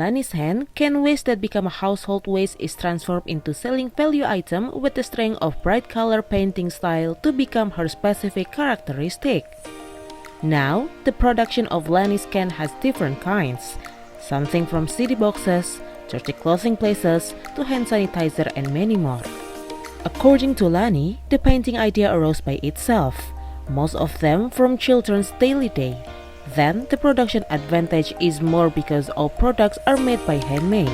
Lani's hand, can waste that become a household waste is transformed into selling value item with the strength of bright color painting style to become her specific characteristic. Now, the production of Lani's can has different kinds, something from CD boxes, dirty clothing places, to hand sanitizer and many more. According to Lani, the painting idea arose by itself, most of them from children's daily day. Then, the production advantage is more because all products are made by handmade.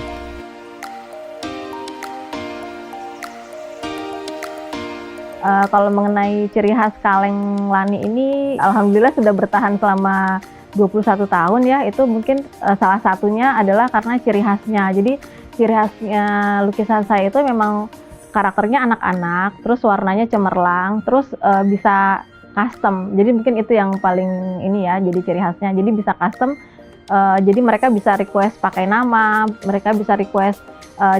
Kalau mengenai ciri khas kaleng Lani ini, alhamdulillah sudah bertahan selama 21 tahun ya. Itu mungkin salah satunya adalah karena ciri khasnya. Jadi ciri khasnya lukisan saya itu memang karakternya anak-anak, terus warnanya cemerlang, terus bisa custom. Jadi mungkin itu yang paling ini ya, jadi ciri khasnya. Jadi bisa custom, jadi mereka bisa request pakai nama, mereka bisa request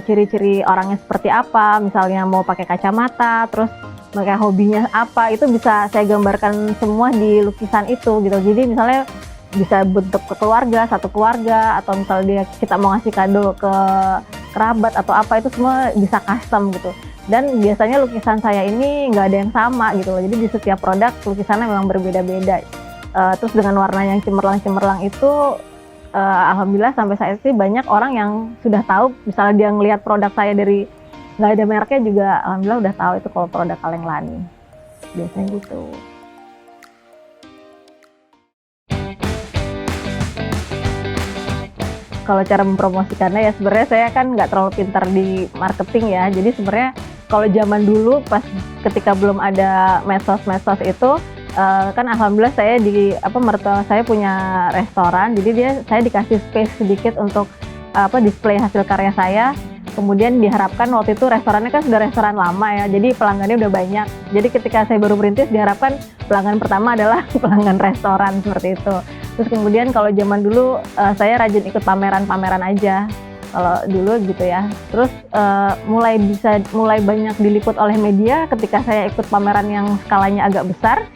ciri-ciri orangnya seperti apa, misalnya mau pakai kacamata, terus mereka hobinya apa, itu bisa saya gambarkan semua di lukisan itu gitu. Jadi misalnya bisa bentuk ke keluarga, satu keluarga, atau misalnya kita mau ngasih kado ke kerabat atau apa, itu semua bisa custom gitu. Dan biasanya lukisan saya ini nggak ada yang sama gitu loh. Jadi di setiap produk lukisannya memang berbeda-beda. Terus dengan warna yang cemerlang-cemerlang itu, alhamdulillah sampai saat ini banyak orang yang sudah tahu. Misalnya dia ngelihat produk saya dari nggak ada mereknya juga, alhamdulillah udah tahu itu kalau produk Kaleng Lani. Biasanya gitu. Kalau cara mempromosikannya ya sebenarnya saya kan nggak terlalu pintar di marketing ya. Jadi sebenarnya kalau zaman dulu pas ketika belum ada medsos itu, kan alhamdulillah saya mertua saya punya restoran. Jadi saya dikasih space sedikit untuk display hasil karya saya. Kemudian diharapkan waktu itu restorannya kan sudah restoran lama ya, jadi pelanggannya udah banyak. Jadi ketika saya baru merintis diharapkan pelanggan pertama adalah pelanggan restoran seperti itu. Terus kemudian kalau zaman dulu saya rajin ikut pameran-pameran aja kalau dulu gitu ya. Terus mulai banyak diliput oleh media ketika saya ikut pameran yang skalanya agak besar,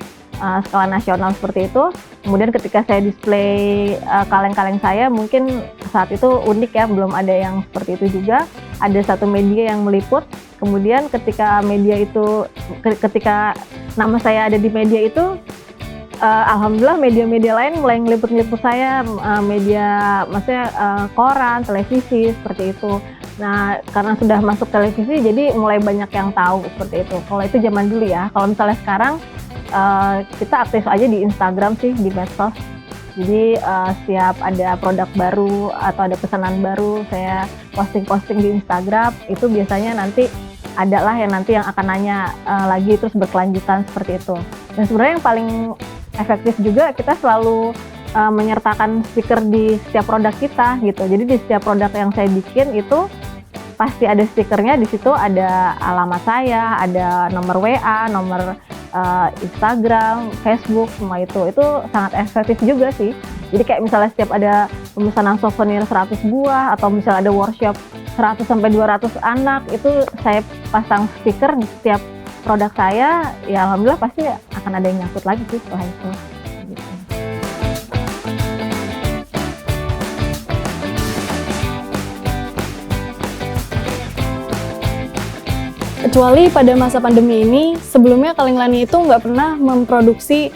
skala nasional seperti itu. Kemudian ketika saya display kaleng-kaleng saya, mungkin saat itu unik ya, belum ada yang seperti itu juga. Ada satu media yang meliput. Kemudian ketika nama saya ada di media itu, alhamdulillah media-media lain mulai ngeliput-ngeliput saya, maksudnya koran, televisi seperti itu. Nah, karena sudah masuk televisi, jadi mulai banyak yang tahu seperti itu. Kalau itu zaman dulu ya. Kalau misalnya sekarang kita aktif aja di Instagram sih, di medsos. Jadi setiap ada produk baru atau ada pesanan baru, saya posting di Instagram. Itu biasanya nanti adalah yang akan nanya lagi, terus berkelanjutan seperti itu. Dan sebenarnya yang paling efektif juga, kita selalu menyertakan stiker di setiap produk kita gitu. Jadi di setiap produk yang saya bikin itu pasti ada stikernya. Di situ ada alamat saya, ada nomor WA, nomor Instagram, Facebook, semua itu sangat efektif juga sih. Jadi kayak misalnya setiap ada pemesanan souvenir 100 buah atau misalnya ada workshop 100-200 anak, itu saya pasang stiker di setiap produk saya, ya alhamdulillah pasti akan ada yang nyangkut lagi sih setelah itu. Gitu. Kecuali pada masa pandemi ini, sebelumnya Kaleng Lani itu nggak pernah memproduksi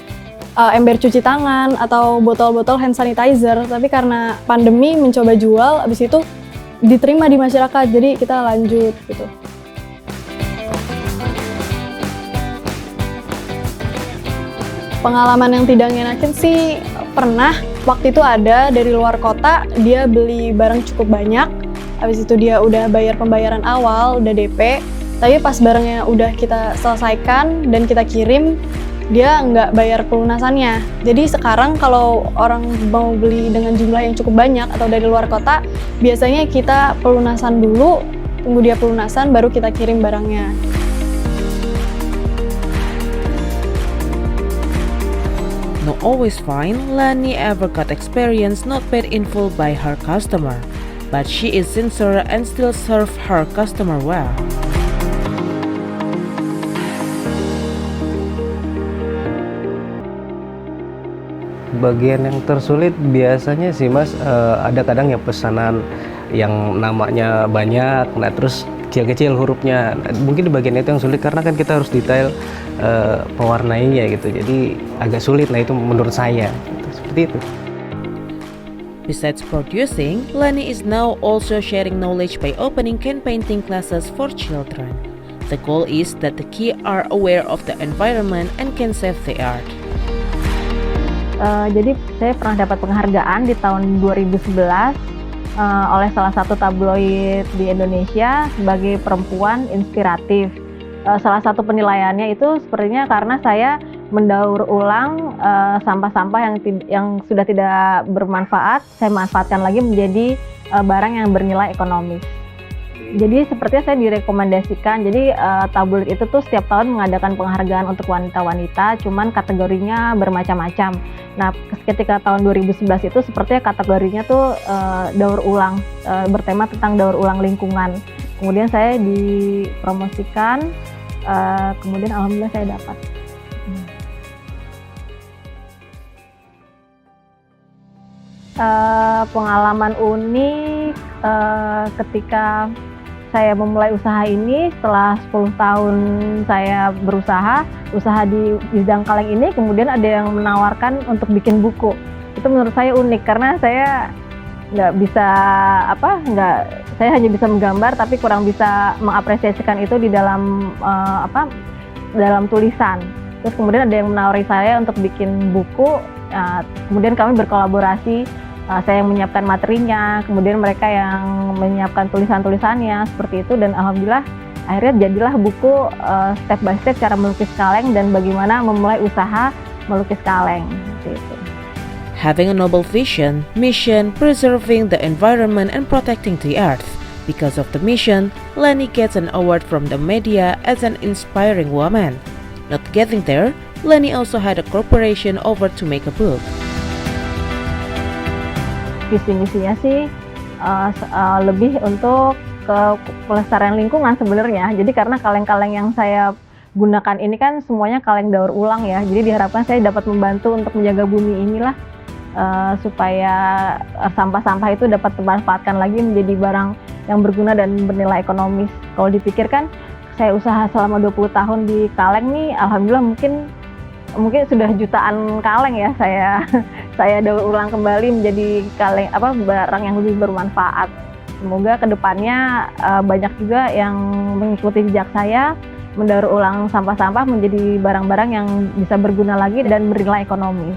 ember cuci tangan atau botol-botol hand sanitizer, tapi karena pandemi mencoba jual, abis itu diterima di masyarakat, jadi kita lanjut gitu. Pengalaman yang tidak ngenakin sih pernah, waktu itu ada dari luar kota, dia beli barang cukup banyak, habis itu dia udah bayar pembayaran awal, udah DP, tapi pas barangnya udah kita selesaikan dan kita kirim, dia nggak bayar pelunasannya. Jadi sekarang kalau orang mau beli dengan jumlah yang cukup banyak atau dari luar kota, biasanya kita pelunasan dulu, tunggu dia pelunasan, baru kita kirim barangnya. Not always fine, Lani ever got experience not paid in full by her customer, but she is sincere and still serve her customer well. Bagian yang tersulit biasanya sih Mas, ada kadang yang pesanan yang namanya banyak, nah terus kecil-kecil hurufnya. Nah, mungkin di bagian itu yang sulit karena kan kita harus detail pewarnainya gitu. Jadi agak sulit, nah itu menurut saya. Gitu, seperti itu. Besides producing, Lani is now also sharing knowledge by opening can painting classes for children. The goal is that the kids are aware of the environment and can save the art. Jadi saya pernah dapat penghargaan di tahun 2011 oleh salah satu tabloid di Indonesia sebagai perempuan inspiratif. Salah satu penilaiannya itu sepertinya karena saya mendaur ulang sampah-sampah yang sudah tidak bermanfaat, saya manfaatkan lagi menjadi barang yang bernilai ekonomis. Jadi sepertinya saya direkomendasikan. Jadi tabloid itu tuh setiap tahun mengadakan penghargaan untuk wanita-wanita, cuman kategorinya bermacam-macam. Nah, ketika tahun 2011 itu sepertinya kategorinya tuh daur ulang, bertema tentang daur ulang lingkungan. Kemudian saya dipromosikan, kemudian alhamdulillah saya dapat. Pengalaman unik ketika saya memulai usaha ini setelah 10 tahun saya berusaha, usaha di bidang kaleng ini, kemudian ada yang menawarkan untuk bikin buku. Itu menurut saya unik karena saya saya hanya bisa menggambar tapi kurang bisa mengapresiasikan itu di dalam dalam tulisan. Terus kemudian ada yang menawari saya untuk bikin buku, kemudian kami berkolaborasi. Saya yang menyiapkan materinya, kemudian mereka yang menyiapkan tulisan-tulisannya seperti itu, dan alhamdulillah akhirnya jadilah buku step by step cara melukis kaleng dan bagaimana memulai usaha melukis kaleng seperti itu. Having a noble vision, mission, preserving the environment and protecting the earth. Because of the mission, Lani gets an award from the media as an inspiring woman. Not getting there, Lani also had a corporation over to make a book. Visi misinya sih lebih untuk ke pelestarian lingkungan sebenarnya. Jadi karena kaleng-kaleng yang saya gunakan ini kan semuanya kaleng daur ulang ya. Jadi diharapkan saya dapat membantu untuk menjaga bumi inilah supaya sampah-sampah itu dapat dimanfaatkan lagi menjadi barang yang berguna dan bernilai ekonomis. Kalau dipikirkan saya usaha selama 20 tahun di kaleng nih, alhamdulillah mungkin sudah jutaan kaleng ya saya daur ulang kembali menjadi kaleng barang yang lebih bermanfaat. Semoga kedepannya banyak juga yang mengikuti jejak saya mendaur ulang sampah-sampah menjadi barang-barang yang bisa berguna lagi dan bernilai ekonomis.